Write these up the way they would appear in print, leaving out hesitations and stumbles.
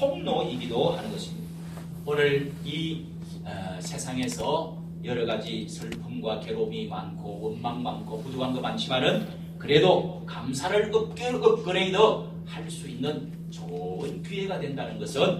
통로이기도 하는 것입니다. 오늘 이 세상에서 여러 가지 슬픔과 괴로움이 많고 원망 많고 부족한 거 많지만은 그래도 감사를 업그레이드 할 수 있는 좋은 기회가 된다는 것은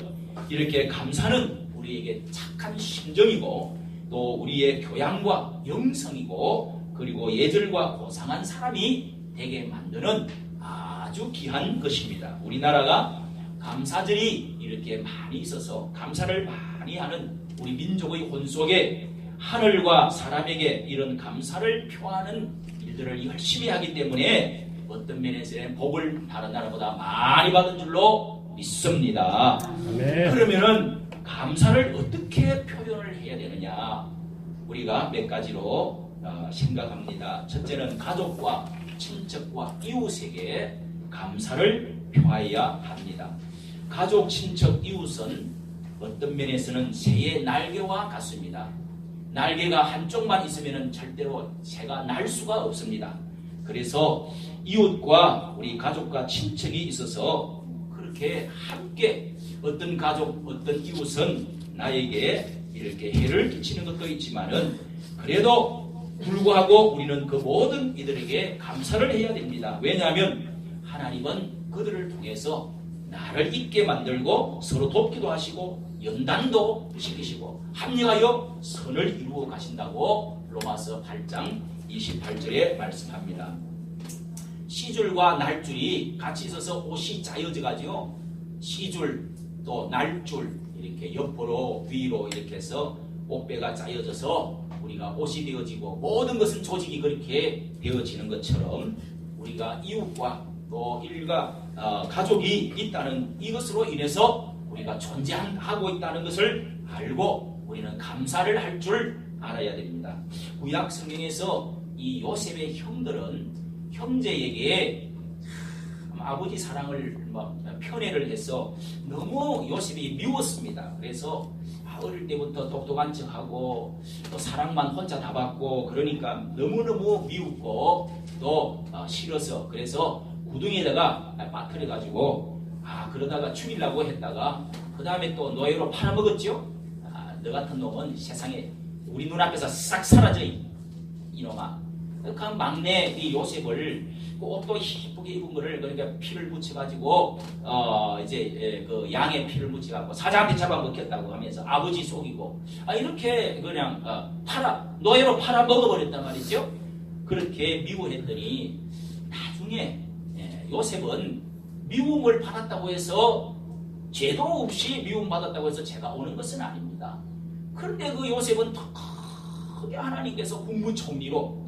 이렇게 감사는 우리에게 착한 심정이고 또 우리의 교양과 영성이고 그리고 예절과 고상한 사람이 되게 만드는 아주 귀한 것입니다. 우리나라가 감사절이 이렇게 많이 있어서 감사를 많이 하는 우리 민족의 혼 속에 하늘과 사람에게 이런 감사를 표하는 일들을 열심히 하기 때문에 어떤 면에서는 복을 다른 나라보다 많이 받은 줄로 믿습니다. 네. 그러면은 감사를 어떻게 표현을 해야 되느냐? 우리가 몇 가지로 생각합니다. 첫째는 가족과 친척과 이웃에게 감사를 표해야 합니다. 가족, 친척, 이웃은 어떤 면에서는 새의 날개와 같습니다. 날개가 한쪽만 있으면 절대로 새가 날 수가 없습니다. 그래서 이웃과 우리 가족과 친척이 있어서 그렇게 함께 어떤 가족, 어떤 이웃은 나에게 이렇게 해를 끼치는 것도 있지만은 그래도 불구하고 우리는 그 모든 이들에게 감사를 해야 됩니다. 왜냐하면 하나님은 그들을 통해서 나를 있게 만들고 서로 돕기도 하시고 연단도 시키시고 합력하여 선을 이루어 가신다고 로마서 8장 28절에 말씀합니다. 시줄과 날줄이 같이 있어서 옷이 짜여져 가지고 시줄 또 날줄 이렇게 옆으로 위로 이렇게 해서 옷배가 짜여져서 우리가 옷이 되어지고 모든 것은 조직이 그렇게 되어지는 것처럼 우리가 이웃과 또 일가 가족이 있다는 이것으로 인해서 우리가 존재하고 있다는 것을 알고 우리는 감사를 할 줄 알아야 됩니다. 구약 성경에서 이 요셉의 형들은 형제에게 아버지 사랑을 편애를 해서 너무 요셉이 미웠습니다. 그래서 어릴 때부터 똑똑한 척하고 또 사랑만 혼자 다 받고 그러니까 너무너무 미웠고 또 싫어서 그래서 구덩이에다가 빠뜨려 가지고 그러다가 죽이려고 했다가 그 다음에 또 노예로 팔아먹었죠. 너 같은 놈은 세상에 우리 눈앞에서 싹 사라져 이놈아. 그 막내 이 요셉을 그 옷도 이쁘게 입은 거를 그러니까 피를 묻혀가지고 이제 그 양의 피를 묻혀가지고 사자한테 잡아먹혔다고 하면서 아버지 속이고 이렇게 그냥 노예로 팔아 먹어버렸단 말이죠. 그렇게 미워했더니 나중에 요셉은 미움을 받았다고 해서 죄도 없이 미움 받았다고 해서 죄가 오는 것은 아닙니다. 그런데 그 요셉은 더 크게 하나님께서 국무총리로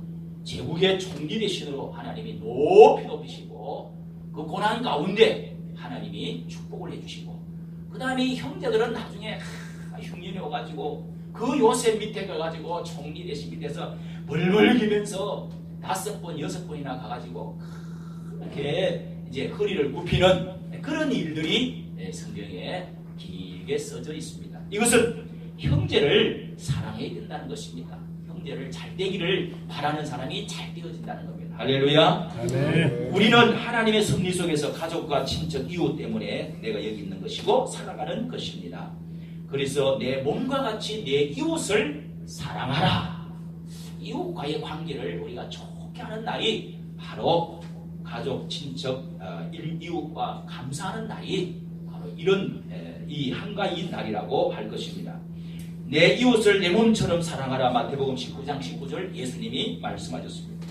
제국의 총리 대신으로 하나님이 높이 높이시고 그 고난 가운데 하나님이 축복을 해주시고 그 다음에 형제들은 나중에 흉년이 오가지고 그 요셉 밑에 가가지고 총리 대신 밑에서 벌벌 기면서 5번 6번이나 가가지고 이렇게 이제 허리를 굽히는 그런 일들이 성경에 길게 써져 있습니다. 이것은 형제를 사랑해야 된다는 것입니다. 형제를 잘 되기를 바라는 사람이 잘 되어진다는 겁니다. 할렐루야. 아멘. 우리는 하나님의 섭리 속에서 가족과 친척, 이웃 때문에 내가 여기 있는 것이고 살아가는 것입니다. 그래서 내 몸과 같이 내 이웃을 사랑하라. 이웃과의 관계를 우리가 좋게 하는 날이 바로 가족, 친척, 이웃과 감사하는 날이 바로 이런 이 한가위 날이라고 할 것입니다. 내 이웃을 내 몸처럼 사랑하라. 마태복음 19장 19절 예수님이 말씀하셨습니다.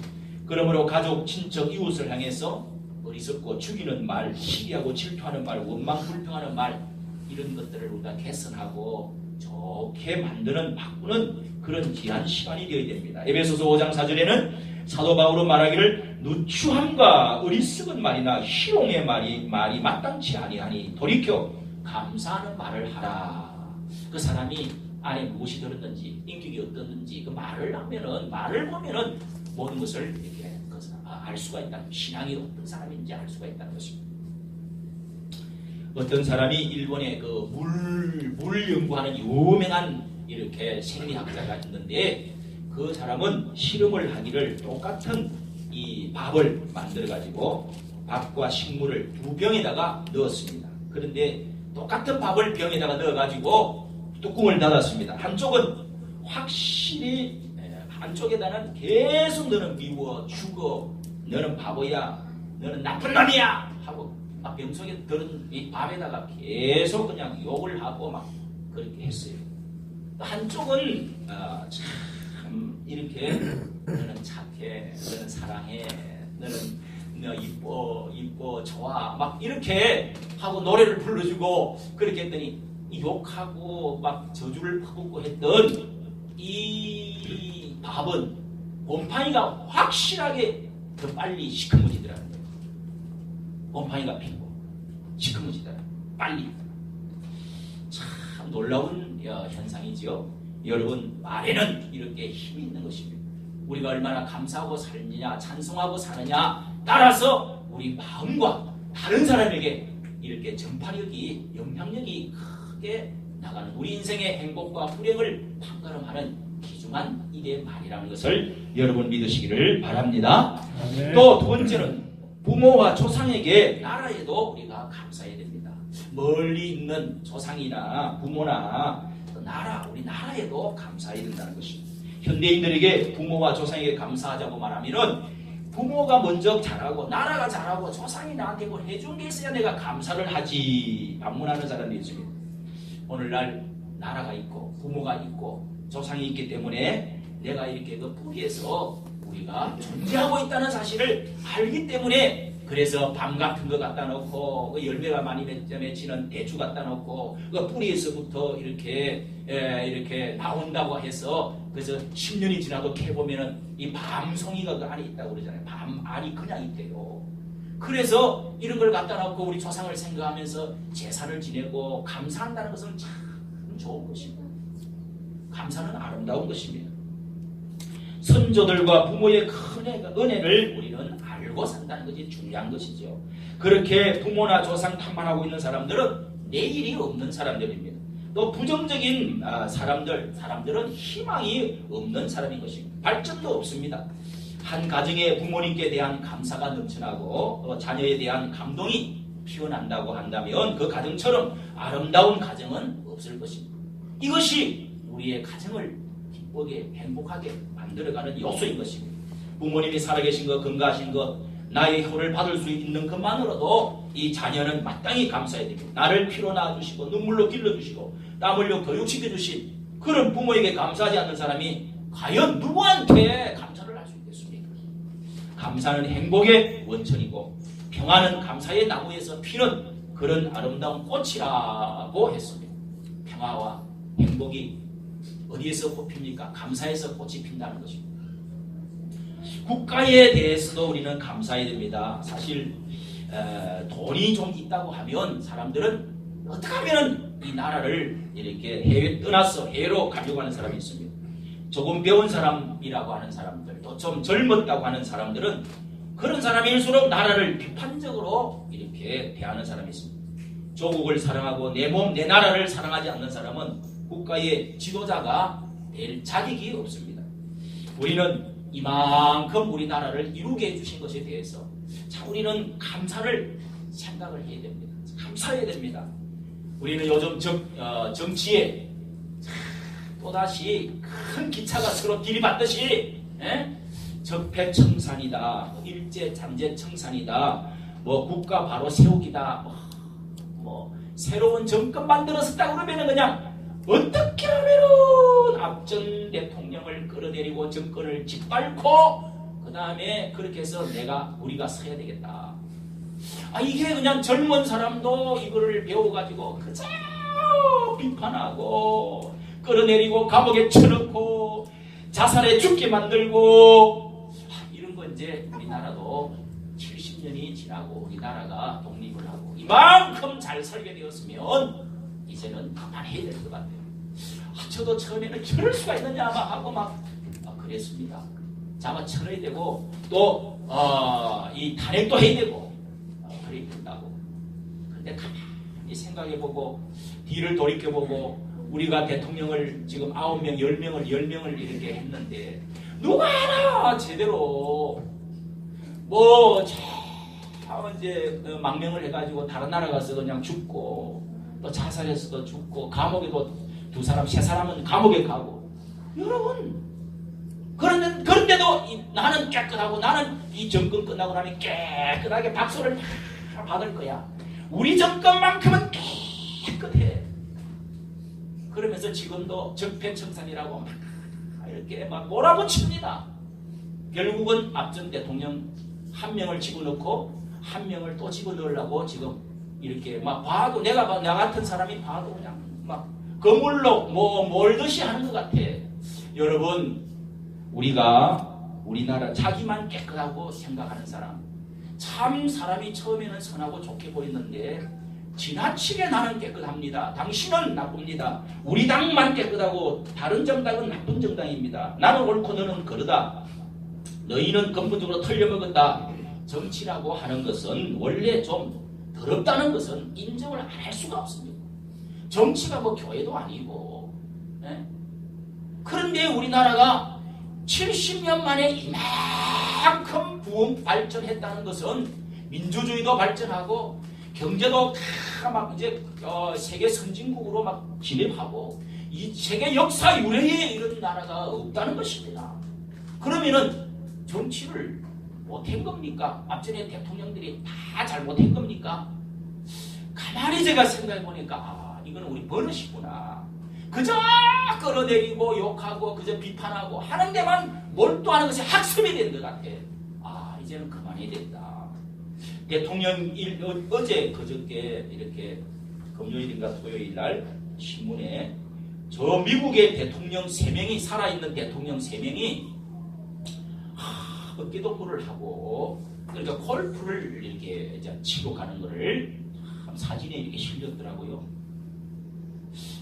그러므로 가족, 친척, 이웃을 향해서 어리석고 죽이는 말, 시기하고 질투하는 말, 원망 불평하는 말 이런 것들을 우리가 개선하고 좋게 만드는 바꾸는 그런 귀한 시간이 되어야 됩니다. 에베소서 5장 4절에는 사도 바울은 말하기를 누추함과 어리석은 말이나 희롱의 말이 마땅치 아니하니 돌이켜 감사하는 말을 하라. 그 사람이 안에 무엇이 들었는지 인격이 어떻는지 그 말을 보면은 모든 것을 이렇게 알 수가 있다는, 신앙이 어떤 사람인지 알 수가 있다는 것입니다. 어떤 사람이 일본의 그 물 연구하는 유명한 이렇게 생리학자가 있는데 그 사람은 실험을 하기를 똑같은 이 밥을 만들어 가지고 밥과 식물을 2병에다가 넣었습니다. 그런데 똑같은 밥을 병에다가 넣어가지고 뚜껑을 닫았습니다. 한쪽은 확실히 한쪽에다는 계속 너는 미워 죽어 너는 바보야 너는 나쁜 놈이야 하고 막 병속에 들은 이 밥에다가 계속 그냥 욕을 하고 막 그렇게 했어요. 한쪽은 참 이렇게 너는 착해 너는 사랑해 너는 너 이뻐 좋아 막 이렇게 하고 노래를 불러주고 그렇게 했더니 욕하고 막 저주를 퍼붓고 했던 이 밥은 곰팡이가 확실하게 더 빨리 시커머지더라는 거예요. 곰팡이가 피고 시커머지더라 빨리. 참 놀라운 현상이지요. 여러분 말에는 이렇게 힘이 있는 것입니다. 우리가 얼마나 감사하고 살느냐 찬송하고 사느냐 따라서 우리 마음과 다른 사람에게 이렇게 전파력이 영향력이 크게 나가는 우리 인생의 행복과 불행을 판가름하는 귀중한 이의 말이라는 것을 여러분 믿으시기를 바랍니다. 또 두 번째는 부모와 조상에게 나라에도 우리가 감사해야 됩니다. 멀리 있는 조상이나 부모나 나라 우리 나라에도 감사해야 된다는 것입니다. 현대인들에게 부모와 조상에게 감사하자고 말하면은 부모가 먼저 잘하고 나라가 잘하고 조상이 나한테 뭘 해준 게 있어야 내가 감사를 하지 방문하는 사람이 있습니다. 오늘날 나라가 있고 부모가 있고 조상이 있기 때문에 내가 이렇게 그 뿌리에서 우리가 존재하고 있다는 사실을 알기 때문에 그래서 밤 같은 거 갖다 놓고 그 열매가 많이 맺히는 대추 갖다 놓고 그 뿌리에서부터 이렇게 나온다고 해서 그래서 10년이 지나도 캐보면은 이 밤송이가 그 안에 있다고 그러잖아요. 밤알이 그냥 있대요. 그래서 이런 걸 갖다 놓고 우리 조상을 생각하면서 제사를 지내고 감사한다는 것은 참 좋은 것입니다. 감사는 아름다운 것입니다. 선조들과 부모의 큰 은혜를 우리는 알고 산다는 것이 중요한 것이죠. 그렇게 부모나 조상 탐방하고 있는 사람들은 내일이 없는 사람들입니다. 또 부정적인 사람들은 희망이 없는 사람인 것입니다. 발전도 없습니다. 한 가정의 부모님께 대한 감사가 넘쳐나고 자녀에 대한 감동이 피어난다고 한다면 그 가정처럼 아름다운 가정은 없을 것입니다. 이것이 우리의 가정을 기쁘게 행복하게 만들어가는 요소인 것입니다. 부모님이 살아계신 것, 건강하신 것, 나의 효를 받을 수 있는 것만으로도 이 자녀는 마땅히 감사해야 됩니다. 나를 피로 낳아주시고 눈물로 길러주시고 땀 흘려 교육시켜주신 그런 부모에게 감사하지 않는 사람이 과연 누구한테 감사를 할 수 있겠습니까? 감사는 행복의 원천이고 평화는 감사의 나무에서 피는 그런 아름다운 꽃이라고 했습니다. 평화와 행복이 어디에서 꽃핍니까? 감사에서 꽃이 핀다는 것입니다. 국가에 대해서도 우리는 감사해야 됩니다. 사실 돈이 좀 있다고 하면 사람들은 어떻게 하면 이 나라를 이렇게 해외 떠나서 해외로 가려고 하는 사람이 있습니다. 조금 배운 사람이라고 하는 사람들, 또 좀 젊었다고 하는 사람들은 그런 사람일수록 나라를 비판적으로 이렇게 대하는 사람이 있습니다. 조국을 사랑하고 내 몸, 내 나라를 사랑하지 않는 사람은 국가의 지도자가 될 자격이 없습니다. 우리는 이만큼 우리나라를 이루게 해주신 것에 대해서 참 우리는 감사를 생각을 해야 됩니다. 감사해야 됩니다. 우리는 요즘 정치에 또다시 큰 기차가 서로 들이받듯이 적폐청산이다, 일제장제청산이다, 국가 바로 세우기다, 새로운 정권 만들었었다 그러면 그냥 어떻게 하면은 앞전 대통령을 끌어내리고 정권을 짓밟고 그 다음에 그렇게 해서 우리가 서야 되겠다. 이게 그냥 젊은 사람도 이거를 배워가지고 그저 비판하고 끌어내리고 감옥에 쳐넣고 자살에 죽게 만들고 이런 거 이제 우리나라도 70년이 지나고 우리나라가 독립을 하고 이만큼 잘 살게 되었으면 이제는 그만해야 될 것 같아요. 저도 처음에는 저럴 수가 있느냐 하고 그랬습니다. 아마 쳐야 되고 또 이 탄핵도 해야 되고 그래야 된다고. 그런데 가만히 생각해보고 뒤를 돌이켜보고 우리가 대통령을 지금 9명, 10명을 이렇게 했는데 누가 하나 제대로 이제 망명을 해가지고 다른 나라 가서 그냥 죽고 또 자살해서도 죽고 감옥에도 두 사람, 세 사람은 감옥에 가고. 여러분, 그런데도 나는 깨끗하고 나는 이 정권 끝나고 나면 깨끗하게 박수를 다 받을 거야. 우리 정권만큼은 깨끗해. 그러면서 지금도 적폐청산이라고 막 이렇게 막 몰아붙입니다. 결국은 앞전 대통령 한 명을 집어넣고 한 명을 또 집어넣으려고 지금 이렇게 막 봐도 나 같은 사람이 봐도 그냥 막 거물로 몰듯이 하는 것 같아. 여러분, 우리나라 자기만 깨끗하고 생각하는 사람, 참 사람이 처음에는 선하고 좋게 보이는데 지나치게 나는 깨끗합니다. 당신은 나쁩니다. 우리 당만 깨끗하고 다른 정당은 나쁜 정당입니다. 나는 옳고 너는 그러다. 너희는 근본적으로 틀려먹었다. 정치라고 하는 것은 원래 좀 더럽다는 것은 인정을 안 할 수가 없습니다. 정치가 뭐 교회도 아니고. 네? 그런데 우리나라가 70년 만에 이만큼 부흥 발전했다는 것은 민주주의도 발전하고 경제도 막 이제 세계 선진국으로 막 진입하고 이 세계 역사 유래에 이런 나라가 없다는 것입니다. 그러면은 정치를 못한 겁니까? 앞전에 대통령들이 다 잘못한 겁니까? 가만히 제가 생각해 보니까 이거는 우리 버릇이구나. 그저 끌어내리고 욕하고 그저 비판하고 하는 데만 몰두하는 것이 학습이 된 것 같아. 이제는 그만해야 된다. 대통령 어제 그저께 이렇게 금요일인가 토요일 날 신문에 저 미국의 대통령 3명이 살아있는 대통령 3명이 어깨동무를 하고 그러니까 골프를 이렇게 이제 치고 가는 거를 사진에 이렇게 실렸더라고요.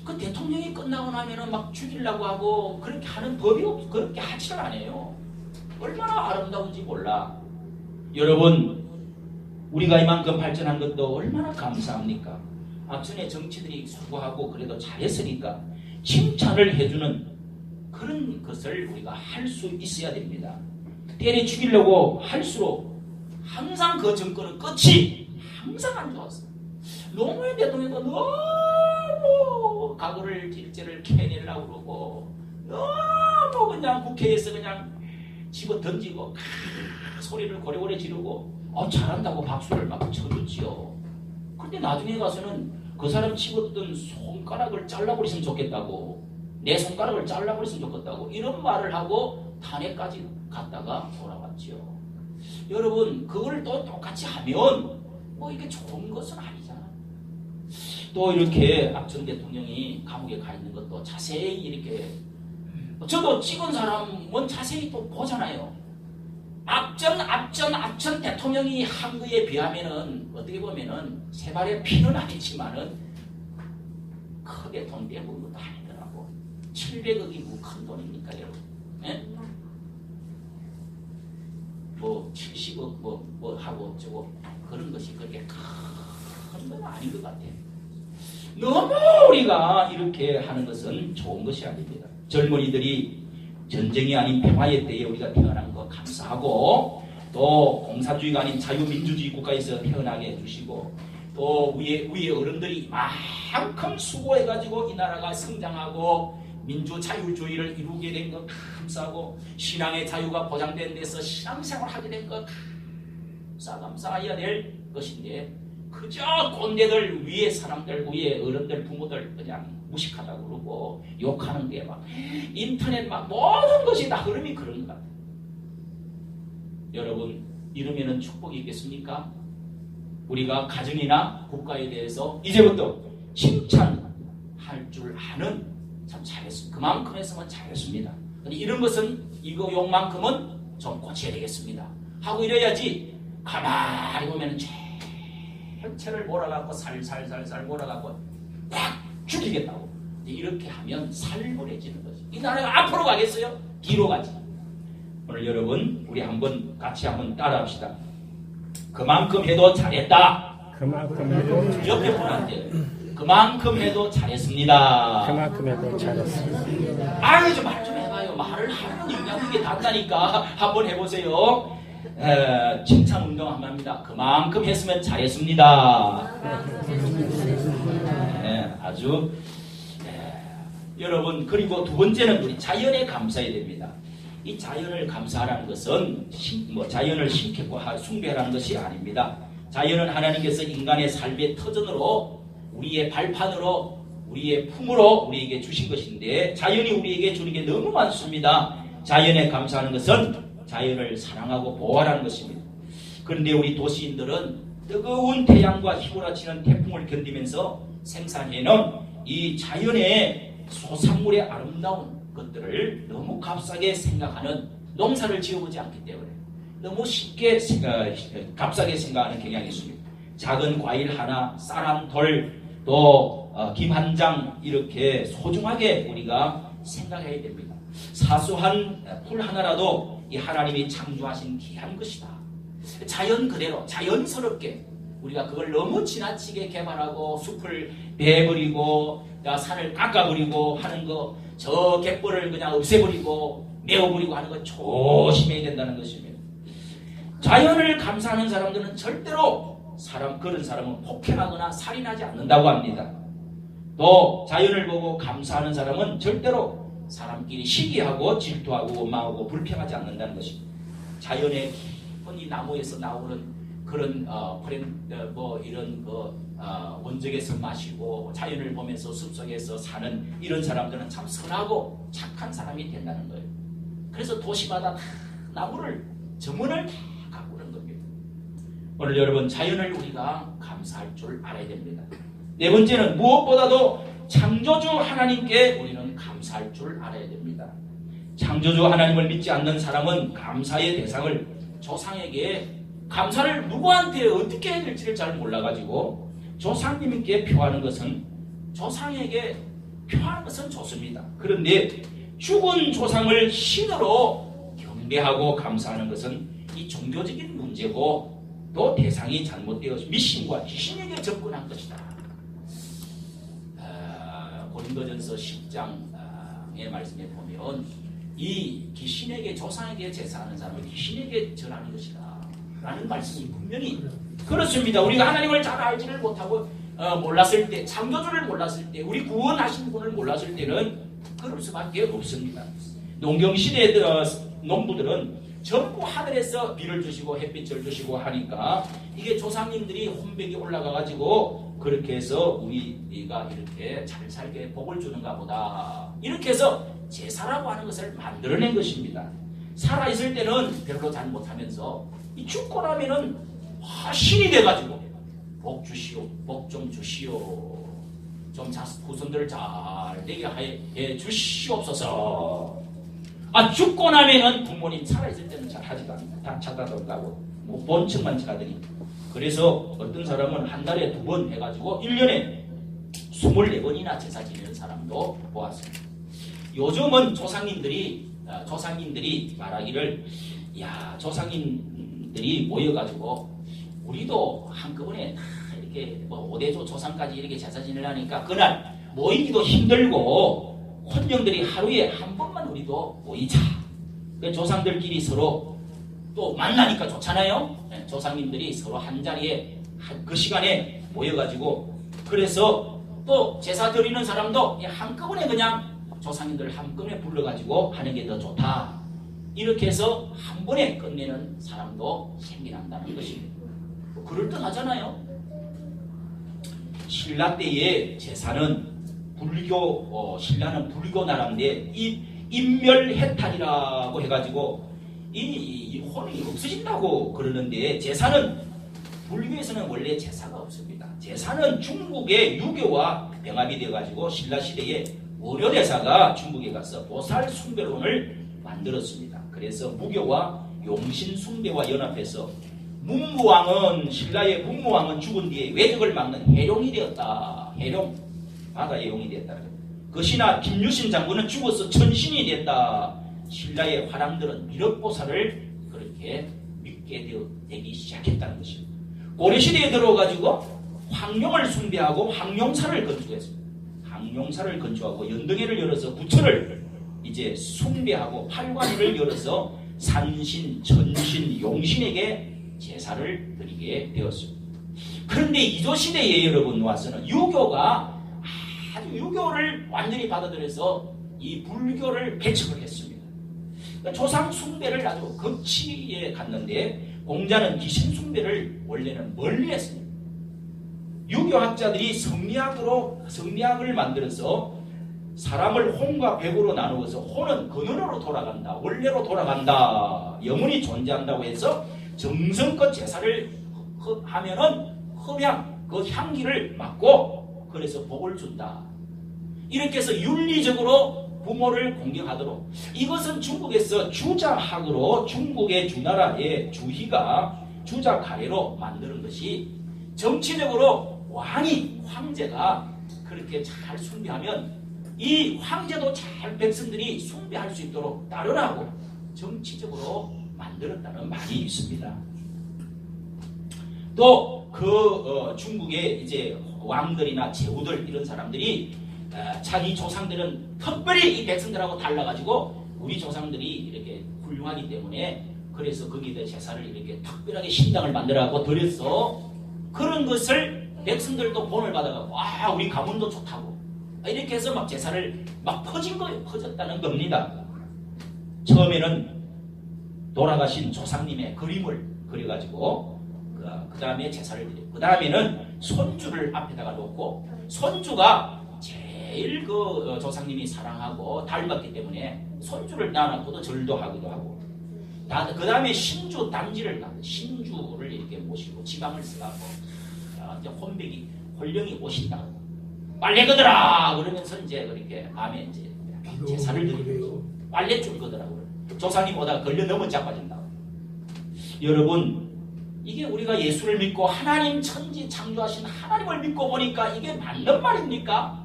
그 대통령이 끝나고 나면은 막 죽이려고 하고 그렇게 하는 법이 없고 그렇게 하지를 않아요. 얼마나 아름다운지 몰라. 여러분, 우리가 이만큼 발전한 것도 얼마나 감사합니까? 앞전에 정치들이 수고하고 그래도 잘했으니까 칭찬을 해주는 그런 것을 우리가 할 수 있어야 됩니다. 때려 죽이려고 할수록 항상 그 정권은 끝이 항상 안 좋았어요. 노무현 대통령도 너무 각오를 질제를 캐내려고 그러고 너무 그냥 국회에서 그냥 집어 던지고 소리를 고래고래 지르고 잘한다고 박수를 막 쳐줬지요. 근데 나중에 가서는 그 사람 집었던 손가락을 잘라버렸으면 좋겠다고, 내 손가락을 잘라버렸으면 좋겠다고 이런 말을 하고 탄핵까지 갔다가 돌아왔지요. 여러분, 그걸 또 똑같이 하면 뭐 이게 좋은 것은 아니잖아. 또 이렇게 앞전 대통령이 감옥에 가 있는 것도 자세히 이렇게 저도 찍은 사람은 자세히 또 보잖아요. 앞전 대통령이 한 거에 비하면은 어떻게 보면은 세 발의 피는 아니지만은 크게 돈 빼본 것도 아니더라고. 700억이 뭐 큰 돈입니까, 여러분? 예? 뭐 70억 뭐 하고 어쩌고 그런 것이 그렇게 큰 건 아닌 것 같아요. 너무 우리가 이렇게 하는 것은 좋은 것이 아닙니다. 젊은이들이 전쟁이 아닌 평화의 때에 우리가 태어난 거 감사하고, 또 공산주의가 아닌 자유민주주의 국가에서 태어나게 해주시고, 또 위에 어른들이 이만큼 수고해가지고 이 나라가 성장하고 민주 자유주의를 이루게 된 것 감사하고, 신앙의 자유가 보장된 데서 신앙생활 하게 된 것 감사해야 될 것인데, 그저 꼰대들, 위에 사람들, 위에 어른들, 부모들 그냥 무식하다고 그러고 욕하는 게 막 인터넷 막 모든 것이 다 흐름이 그런 것 같아요. 여러분, 이러면은 축복이 있겠습니까? 우리가 가정이나 국가에 대해서 이제부터 칭찬할 줄 아는, 참 잘했습니다. 그만큼 했으면 잘했습니다. 근데 이런 것은 이거 욕만큼은 좀 고쳐야 되겠습니다 하고 이래야지, 가만히 보면은 전체를 몰아갖고 살살살살 몰아갖고 꽉 죽이겠다고 이렇게 하면 살벌해지는 거죠. 이 나라가 앞으로 가겠어요? 뒤로 가지. 오늘 여러분, 우리 한번 같이 한번 따라합시다. 그만큼 해도 잘했다. 그만큼 해도 옆에 분한테 그만큼 해도 잘했습니다. 그만큼 해도 잘했습니다. 아유, 좀 말 좀 해봐요. 말을 하면 영향력이 단다니까. 한번 해보세요. 칭찬 운동 한번 합니다. 그만큼 했으면 잘했습니다. 아주 여러분, 그리고 두 번째는 우리 자연에 감사해야 됩니다. 이 자연을 감사하라는 것은 자연을 신격고 숭배하라는 것이 아닙니다. 자연은 하나님께서 인간의 삶의 터전으로, 우리의 발판으로, 우리의 품으로 우리에게 주신 것인데, 자연이 우리에게 주는 게 너무 많습니다. 자연에 감사하는 것은 자연을 사랑하고 보호하라는 것입니다. 그런데 우리 도시인들은 뜨거운 태양과 휘몰아치는 태풍을 견디면서 생산해놓은 이 자연의 소산물의 아름다운 것들을 너무 값싸게 생각하는, 농사를 지어보지 않기 때문에 너무 쉽게 값싸게 생각하는 경향이 있습니다. 작은 과일 하나, 쌀 한 돌, 또 김 한 장, 이렇게 소중하게 우리가 생각해야 됩니다. 사소한 풀 하나라도 이 하나님이 창조하신 귀한 것이다. 자연 그대로 자연스럽게 우리가 그걸 너무 지나치게 개발하고 숲을 베버리고 산을 깎아버리고 하는 거, 저 갯벌을 그냥 없애버리고 메어버리고 하는 거 조심해야 된다는 것입니다. 자연을 감사하는 사람들은 절대로 그런 사람은 폭행하거나 살인하지 않는다고 합니다. 또 자연을 보고 감사하는 사람은 절대로 사람끼리 시기하고 질투하고 원망하고 불평하지 않는다는 것입니다. 자연의 깊은 이 나무에서 나오는 그런 이런 원적에서 마시고 자연을 보면서 숲속에서 사는 이런 사람들은 참 선하고 착한 사람이 된다는 거예요. 그래서 도시마다 다 나무를, 정원을 다 가꾸는 겁니다. 오늘 여러분, 자연을 우리가 감사할 줄 알아야 됩니다. 네 번째는 무엇보다도 창조주 하나님께 우리는 감사할 줄 알아야 됩니다. 창조주 하나님을 믿지 않는 사람은 감사의 대상을 조상에게, 감사를 누구한테 어떻게 해야 될지를 잘 몰라가지고 조상님께 표하는 것은, 조상에게 표하는 것은 좋습니다. 그런데 죽은 조상을 신으로 경배하고 감사하는 것은 이 종교적인 문제고, 또 대상이 잘못되어서 미신과 귀신에게 접근한 것이다. 고린도전서 10장의 말씀에 보면 이 귀신에게, 조상에게 제사하는 사람은 귀신에게 절하는 것이다 라는 말씀이 분명히 그렇습니다. 우리가 하나님을 잘 알지를 못하고 몰랐을 때, 창조주를 몰랐을 때, 우리 구원하신 분을 몰랐을 때는 그럴 수밖에 없습니다. 농경시대의 농부들은 전부 하늘에서 비를 주시고 햇빛을 주시고 하니까 이게 조상님들이 혼백이 올라가가지고 그렇게 해서 우리가 이렇게 잘 살게 복을 주는가 보다, 이렇게 해서 제사라고 하는 것을 만들어낸 것입니다. 살아있을 때는 별로 잘못하면서 이 죽고 나면은 신이 돼가지고 복 주시오, 복 좀 주시오, 좀 후손들 잘 되게 해 주시옵소서. 죽고 나면은 부모님 살아있을 때는 잘 하지도 않는다. 다 찾아들어가고 본청만 찾아들이. 그래서 어떤 사람은 한 달에 2번 해가지고 1년에 24번이나 제사 지내는 사람도 보았습니다. 요즘은 조상님들이 말하기를, 조상님들이 모여가지고 우리도 한꺼번에 다 이렇게 5대조 조상까지 이렇게 제사 지내려니까 그날 모이기도 힘들고 혼령들이 하루에 한 번만 우리도 모이자. 조상들끼리 서로 또 만나니까 좋잖아요. 조상님들이 서로 한 자리에 그 시간에 모여가지고, 그래서 또 제사 드리는 사람도 한꺼번에 그냥 조상님들 한꺼번에 불러가지고 하는 게 더 좋다. 이렇게 해서 한 번에 끝내는 사람도 생겨난다는 것입니다. 그럴듯하잖아요. 신라 때의 제사는 신라는 불교 나라인데 인멸해탈이라고 해가지고 이 혼이 없어진다고 그러는데, 제사는 불교에서는 원래 제사가 없습니다. 제사는 중국의 유교와 병합이 되어가지고 신라 시대에 오려대사가 중국에 가서 보살 숭배론을 만들었습니다. 그래서 무교와 용신 숭배와 연합해서 신라의 문무왕은 죽은 뒤에 외적을 막는 해룡이 되었다. 해룡, 바다의 용이 되었다. 그시나 김유신 장군은 죽어서 천신이 됐다. 신라의 화랑들은 미륵보살을 그렇게 믿게 되기 시작했다는 것입니다. 고려시대에 들어가지고 황룡을 숭배하고 황룡사를 건축했습니다. 황룡사를 건축하고 연등회를 열어서 부처를 이제 숭배하고 팔관을 열어서 산신, 전신, 용신에게 제사를 드리게 되었습니다. 그런데 이조시대에 여러분 와서는 유교가 아주 유교를 완전히 받아들여서 이 불교를 배척을 했습니다. 그러니까 조상 숭배를 아주 극치에 갔는데 공자는 귀신 숭배를 원래는 멀리 했습니다. 유교학자들이 성리학을 만들어서 사람을 혼과 백으로 나누어서 혼은 근원으로 돌아간다, 원래로 돌아간다, 영혼이 존재한다고 해서 정성껏 제사를 하면은 흡양, 그 향기를 맡고 그래서 복을 준다. 이렇게 해서 윤리적으로 부모를 공경하도록, 이것은 중국에서 주자학으로 중국의 주나라의 주희가 주자 가래로 만드는 것이, 정치적으로 황제가 그렇게 잘 숭배하면 이 황제도 잘 백성들이 숭배할 수 있도록 따르라고 정치적으로 만들었다는 말이 있습니다. 또 중국의 이제 왕들이나 제후들 이런 사람들이 자기 조상들은 특별히 이 백성들하고 달라가지고 우리 조상들이 이렇게 훌륭하기 때문에 그래서 거기다 제사를 이렇게 특별하게 신당을 만들어갖고 드렸어. 그런 것을 백성들도 본을 받아가고 우리 가문도 좋다고 이렇게 해서 막 제사를 막 퍼진 거예요. 퍼졌다는 겁니다. 처음에는 돌아가신 조상님의 그림을 그려가지고 그 다음에 제사를 드리고, 그 다음에는 손주를 앞에다가 놓고, 손주가 제일 그 조상님이 사랑하고 닮았기 때문에 손주를 낳아놓고도 절도 하기도 하고, 그 다음에 신주 단지를 신주를 이렇게 모시고 지방을 써갖고 이제 혼령이 오신다. 빨래 거더라 그러면서 이제 그렇게 밤에 이제 제사를 드리고 빨래 줄 거더라고요. 조상님 오다가 걸려 넘어 자빠진다. 여러분, 이게 우리가 예수를 믿고 하나님 천지 창조하신 하나님을 믿고 보니까 이게 맞는 말입니까?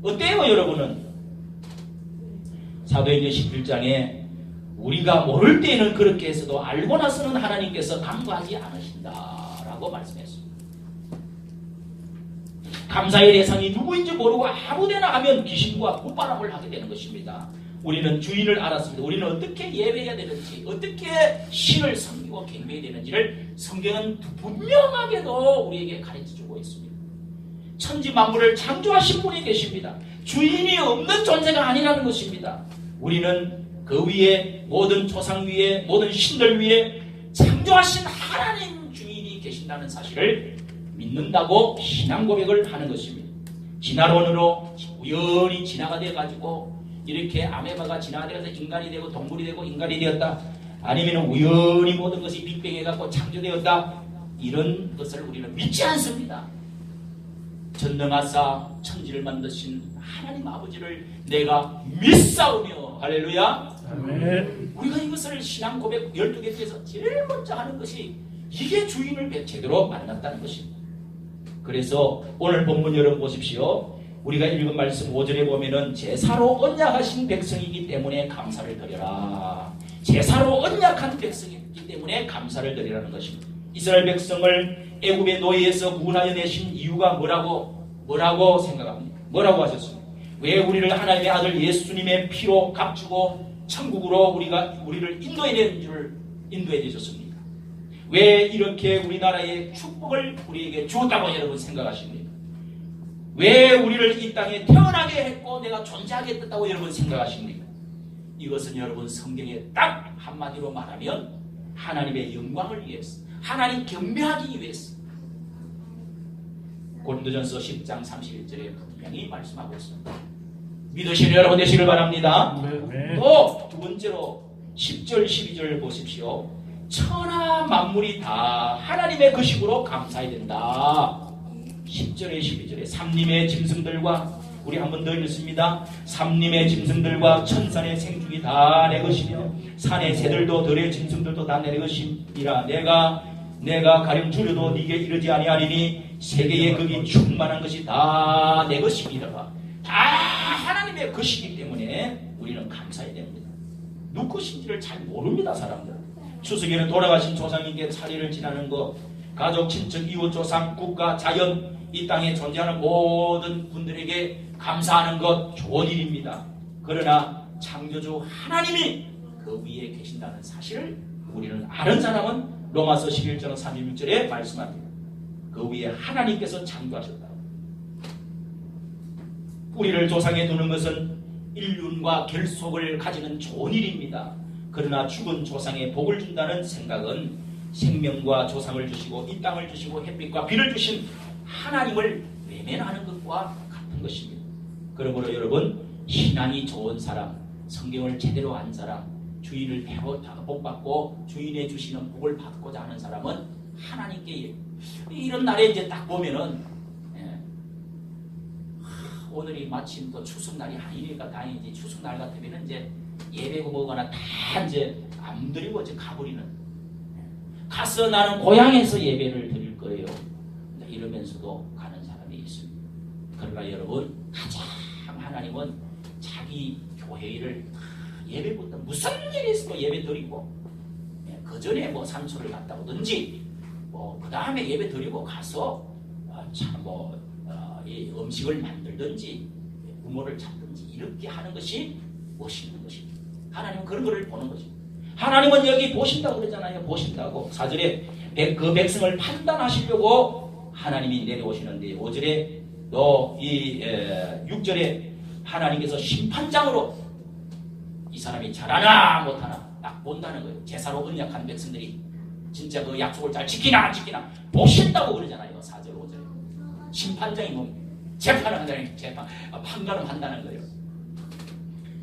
어때요 여러분은? 사도행전 11장에 우리가 모를 때에는 그렇게 해서도 알고 나서는 하나님께서 간구하지 않으신다라고 말씀했습니다. 감사의 대상이 누구인지 모르고 아무데나 하면 귀신과 굿바람을 하게 되는 것입니다. 우리는 주인을 알았습니다. 우리는 어떻게 예배해야 되는지, 어떻게 신을 섬기고 경배해야 되는지를 성경은 분명하게도 우리에게 가르쳐주고 있습니다. 천지 만물을 창조하신 분이 계십니다. 주인이 없는 존재가 아니라는 것입니다. 우리는 그 위에 모든 조상 위에 모든 신들 위에 창조하신 하나님 주인이 계신다는 사실을 믿는다고 신앙 고백을 하는 것입니다. 진화론으로 우연히 진화가 되어가지고 이렇게 아메바가 진화가 되어서 인간이 되고 동물이 되고 인간이 되었다, 아니면 우연히 모든 것이 빅뱅해갖고 창조되었다, 이런 것을 우리는 믿지 않습니다. 전능하사 천지를 만드신 하나님 아버지를 내가 믿사오며, 할렐루야. 아멘. 우리가 이것을 신앙 고백 12개 중에서 제일 먼저 하는 것이 이게 주인을 제대로 만났다는 것입니다. 그래서 오늘 본문 여러분 보십시오. 우리가 읽은 말씀 5절에 보면은 제사로 언약하신 백성이기 때문에 감사를 드려라. 제사로 언약한 백성이기 때문에 감사를 드리라는 것입니다. 이스라엘 백성을 애굽의 노예에서 구원하여 내신 이유가 뭐라고 생각합니까? 뭐라고 하셨습니까? 왜 우리를 하나님의 아들 예수님의 피로 값주고 천국으로 우리를 인도해 주셨습니까? 왜 이렇게 우리나라의 축복을 우리에게 주었다고 여러분 생각하십니까? 왜 우리를 이 땅에 태어나게 했고 내가 존재하게 했다고 여러분 생각하십니까? 이것은 여러분 성경에 딱 한마디로 말하면 하나님의 영광을 위해서, 하나님 경배하기 위해서. 고린도전서 10장 31절에 분명히 말씀하고 있습니다. 믿으시는 여러분 되시길 바랍니다. 또 두 번째로 10절 12절 보십시오. 천하 만물이 다 하나님의 것이므로 감사해야 된다. 10절에 12절에 삼림의 짐승들과, 우리 한 번 더 읽습니다. 삼림의 짐승들과 천산의 생중이 다 내 것이며 산의 새들도 들의 짐승들도 다 내 것이니라. 내가 가령 줄여도 네게 이르지 아니하리니 세계의 극이 충만한 것이 다 내 것이니라. 다 하나님의 것이기 때문에 우리는 감사해야 됩니다. 누구 것인지를 잘 모릅니다. 사람들. 추석에는 돌아가신 조상님께 차례를 지나는 것, 가족, 친척, 이웃, 조상, 국가, 자연, 이 땅에 존재하는 모든 분들에게 감사하는 것 좋은 일입니다. 그러나 창조주 하나님이 그 위에 계신다는 사실을 우리는 아는 사람은 로마서 11장 36절에 말씀합니다. 그 위에 하나님께서 창조하셨다. 우리를 조상에 두는 것은 인륜과 결속을 가지는 좋은 일입니다. 그러나 죽은 조상에 복을 준다는 생각은 생명과 조상을 주시고 이 땅을 주시고 햇빛과 비를 주신 하나님을 외면하는 것과 같은 것입니다. 그러므로 여러분, 신앙이 좋은 사람, 성경을 제대로 한 사람, 주인을 복받고 주인의 주시는 복을 받고자 하는 사람은 하나님께 이런 날에 이제 딱 보면은 오늘이 마침 또 추석날이 아니니까 다행이지. 추석날 같으면 이제 예배고 뭐거나 다 이제 안 드리고 이제 가버리는. 가서 나는 고향에서 예배를 드릴 거예요. 이러면서도 가는 사람이 있습니다. 그러나 여러분, 가장 하나님은 자기 교회를 예배부터 무슨 일이 있어도 예배 드리고, 그 전에 뭐 산소를 갔다 오든지, 뭐 그 다음에 예배 드리고 가서 이 음식을 만들든지 부모를 찾든지 이렇게 하는 것이 멋있는 것입니다. 하나님은 그런 것을 보는 것입니다. 하나님은 여기 보신다고 그러잖아요. 보신다고. 4절에 그 백성을 판단하시려고 하나님이 내려오시는데 5절에 또 이 6절에 하나님께서 심판장으로 이 사람이 잘하나 못하나 딱 본다는 거예요. 제사로 언약한 백성들이 진짜 그 약속을 잘 지키나 안 지키나 보신다고 그러잖아요. 4절 5절에. 심판장이 뭐 재판을 한다는 판가름 한다는 거예요.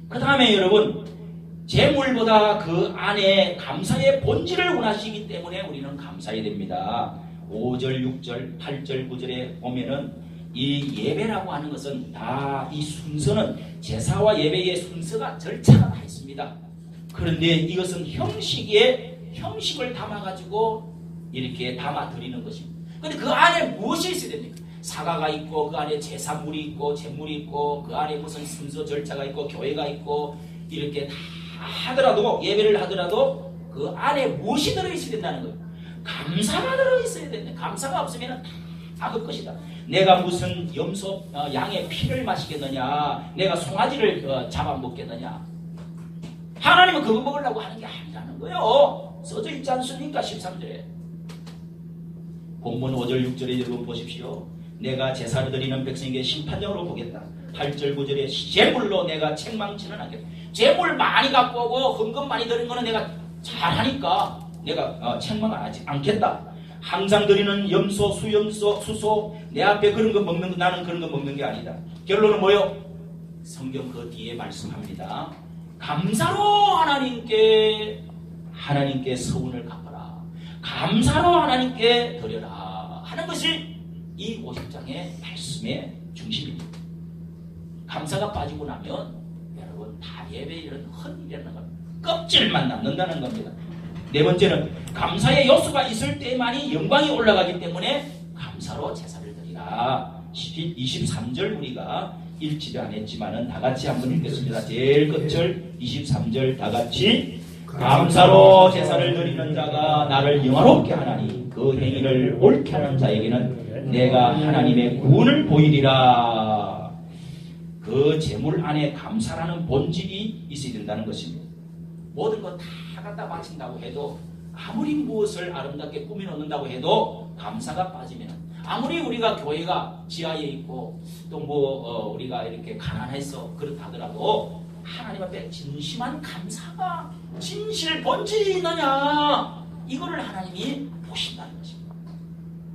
그 다음에 여러분, 재물보다 그 안에 감사의 본질을 원하시기 때문에 우리는 감사해야 됩니다. 5절, 6절, 8절, 9절에 보면은 이 예배라고 하는 것은 다 이 순서는 제사와 예배의 순서가 절차가 다 있습니다. 그런데 이것은 형식을 담아가지고 이렇게 담아드리는 것입니다. 그런데 그 안에 무엇이 있어야 됩니까? 사과가 있고 그 안에 제사물이 있고 제물이 있고 그 안에 무슨 순서 절차가 있고 교회가 있고 이렇게 다 하더라도 예배를 하더라도 그 안에 무엇이 들어있어야 된다는 거예요. 감사가 들어있어야 된다. 감사가 없으면 다 그 것이다. 내가 무슨 염소 양의 피를 마시겠느냐, 내가 송아지를 잡아먹겠느냐. 하나님은 그거 먹으려고 하는 게 아니라는 거예요. 써져 있지 않습니까? 13절에. 본문 5절 6절에 여러분 보십시오. 내가 제사를 드리는 백성에게 심판장으로 보겠다. 8절 9절에 제물로 내가 책망치는 않겠다. 제물 많이 갖고 오고 헌금 많이 드린 거는 내가 잘하니까 내가 책망하지 않겠다. 항상 드리는 염소, 수염소, 수소 내 앞에 그런 거 먹는 거, 나는 그런 거 먹는 게 아니다. 결론은 뭐요? 성경 그 뒤에 말씀합니다. 감사로 하나님께 서운을 갚아라. 감사로 하나님께 드려라 하는 것이 이 50장의 말씀의 중심입니다. 감사가 빠지고 나면 여러분 다 예배 이런 헛일이라는 겁니다. 껍질만 남는다는 겁니다. 네 번째는 감사의 요소가 있을 때만이 영광이 올라가기 때문에 감사로 제사를 드리라. 23절 우리가 읽지도 않았지만은 다 같이 한번 읽겠습니다. 제일 끝절 23절 다 같이 감사로 제사를 드리는 자가 나를 영화롭게 하나니 그 행위를 옳게 하는 자에게는 내가 하나님의 구원을 보이리라. 그 제물 안에 감사라는 본질이 있어야 된다는 것입니다. 모든 거 다 갖다 바친다고 해도 아무리 무엇을 아름답게 꾸며놓는다고 해도 감사가 빠지면 아무리 우리가 교회가 지하에 있고 또 우리가 이렇게 가난해서 그렇다더라도 하나님 앞에 진심한 감사가 진실 본질이 있느냐 이거를 하나님이 보신다는 것입니다.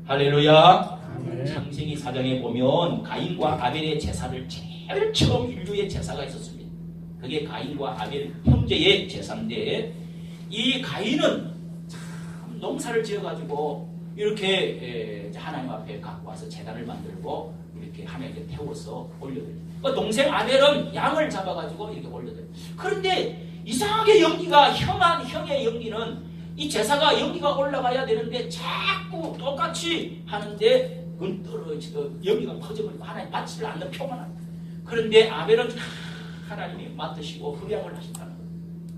할렐루야. 창세기 4장에 보면 가인과 아벨의 제사를 제일 처음 인류의 제사가 있었습니다. 그게 가인과 아벨 형제의 제사인데 이 가인은 참 농사를 지어가지고 이렇게 하나님 앞에 갖고 와서 제단을 만들고 이렇게 하나님께 태워서 올려드려요. 동생 아벨은 양을 잡아가지고 이렇게 올려드려요. 그런데 이상하게 연기가 형의 연기는 이 제사가 연기가 올라가야 되는데 자꾸 똑같이 하는데 연기가 퍼져버리고 하나님 받지를 않는 표만 합니다. 그런데 아벨은 하나님이 맡으시고 흡양을 하신다는 거예요.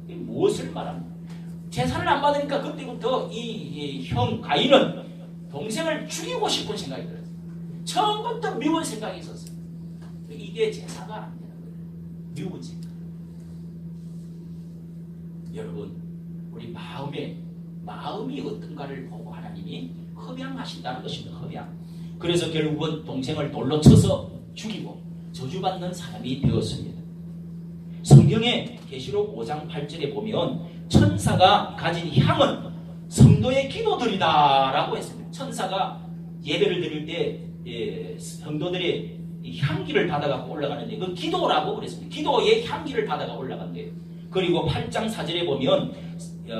이게 무엇을 말합니까? 제사를 안 받으니까 그때부터 이 형 가인은 동생을 죽이고 싶은 생각이 들었어요. 처음부터 미운 생각이 있었어요. 이게 제사가 안 되는 거예요. 미운 생각. 여러분, 우리 마음이 어떤가를 보고 하나님이 흡양하신다는 것입니다. 흡양. 그래서 결국은 동생을 돌로 쳐서 죽이고 저주받는 사람이 되었습니다. 성경의 계시록 5장 8절에 보면 천사가 가진 향은 성도의 기도들이다라고 했습니다. 천사가 예배를 드릴 때 성도들이 향기를 받아갖고 올라가는데 그 기도라고 그랬습니다. 기도의 향기를 받아가 올라간대요. 그리고 8장 4절에 보면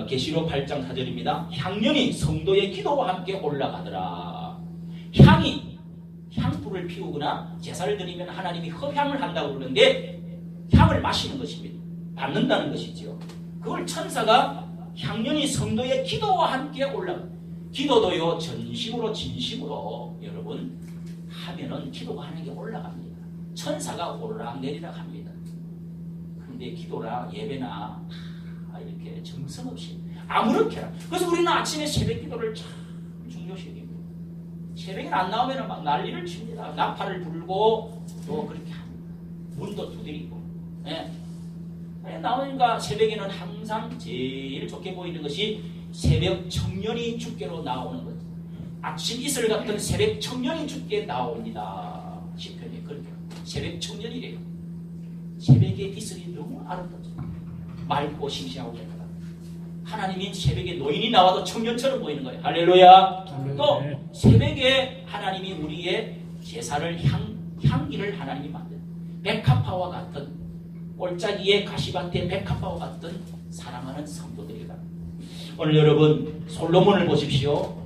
계시록 8장 4절입니다. 향년이 성도의 기도와 함께 올라가더라. 향불을 피우거나 제사를 드리면 하나님이 흡향을 한다고 그러는데 향을 마시는 것입니다. 받는다는 것이지요. 그걸 천사가 향년이 성도의 기도와 함께 올라가. 기도도요 전심으로 진심으로 여러분 하면은 기도가 하는 게 올라갑니다. 천사가 오르락내리락 합니다. 그런데 기도나 예배나 이렇게 정성없이 아무렇게나. 그래서 우리는 아침에 새벽 기도를 참 중요시합니다. 새벽에 안 나오면 막 난리를 칩니다. 나팔을 불고 또 그렇게 합니다. 문도 두드리고. 나오니까 새벽에는 항상 제일 좋게 보이는 것이 새벽 청년이 주께로 나오는 것. 아침 이슬 같은 새벽 청년이 주께 나옵니다. 시편에 그렇게 새벽 청년이래요. 새벽의 이슬이 너무 아름답죠. 맑고 싱싱하고 깨끗하다. 하나님이 새벽에 노인이 나와도 청년처럼 보이는 거예요. 할렐루야. 또 새벽에 하나님이 우리의 제사를 향기를 하나님이 만든 백합화와 같은 골짜기의 가시밭의 백합화와 같은 사랑하는 성도들이다. 오늘 여러분 솔로몬을 보십시오.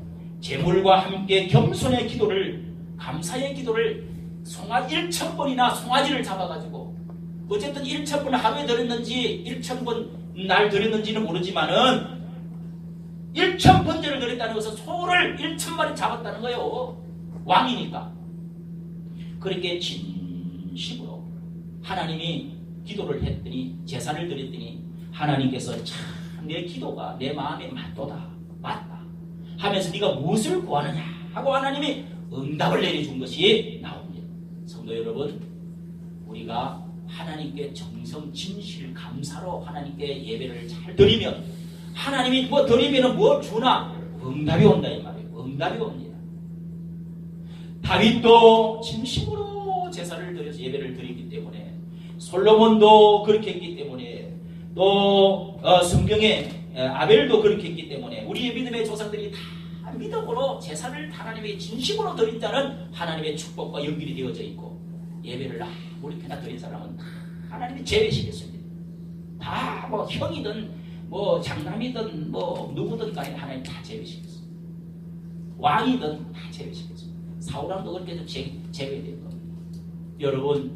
재물과 함께 겸손의 기도를, 감사의 기도를 1,000번이나 송아지를 잡아가지고 어쨌든 1,000번 하루에 드렸는지 1,000번 날 드렸는지는 모르지만은 1,000번째를 드렸다는 것은 소를 1,000마리 잡았다는 거예요. 왕이니까. 그렇게 진심으로 하나님이 기도를 했더니 제사를 드렸더니 하나님께서 참 내 기도가 내 마음에 맞다 하면서 네가 무엇을 구하느냐 하고 하나님이 응답을 내려준 것이 나옵니다. 성도 여러분, 우리가 하나님께 정성 진실 감사로 하나님께 예배를 잘 드리면 하나님이 뭐 드리면 뭐 주나 응답이 온다 이 말이에요. 응답이 옵니다. 다윗도 진심으로 제사를 드려서 예배를 드리기 때문에, 솔로몬도 그렇게 했기 때문에, 또 성경에 아벨도 그렇게 했기 때문에 우리의 믿음의 조상들이 다 믿음으로 제사를 하나님의 진심으로 드린 자는 하나님의 축복과 연결이 되어져 있고, 예배를 아무렇게나 드린 사람은 다 하나님이 제외시켰습니다. 다 뭐 형이든 뭐 장남이든 뭐 누구든 간에 하나님 다 제외시켰습니다. 왕이든 다 제외시켰습니다. 사울왕도 그렇게 해서 제외된 겁니다. 여러분,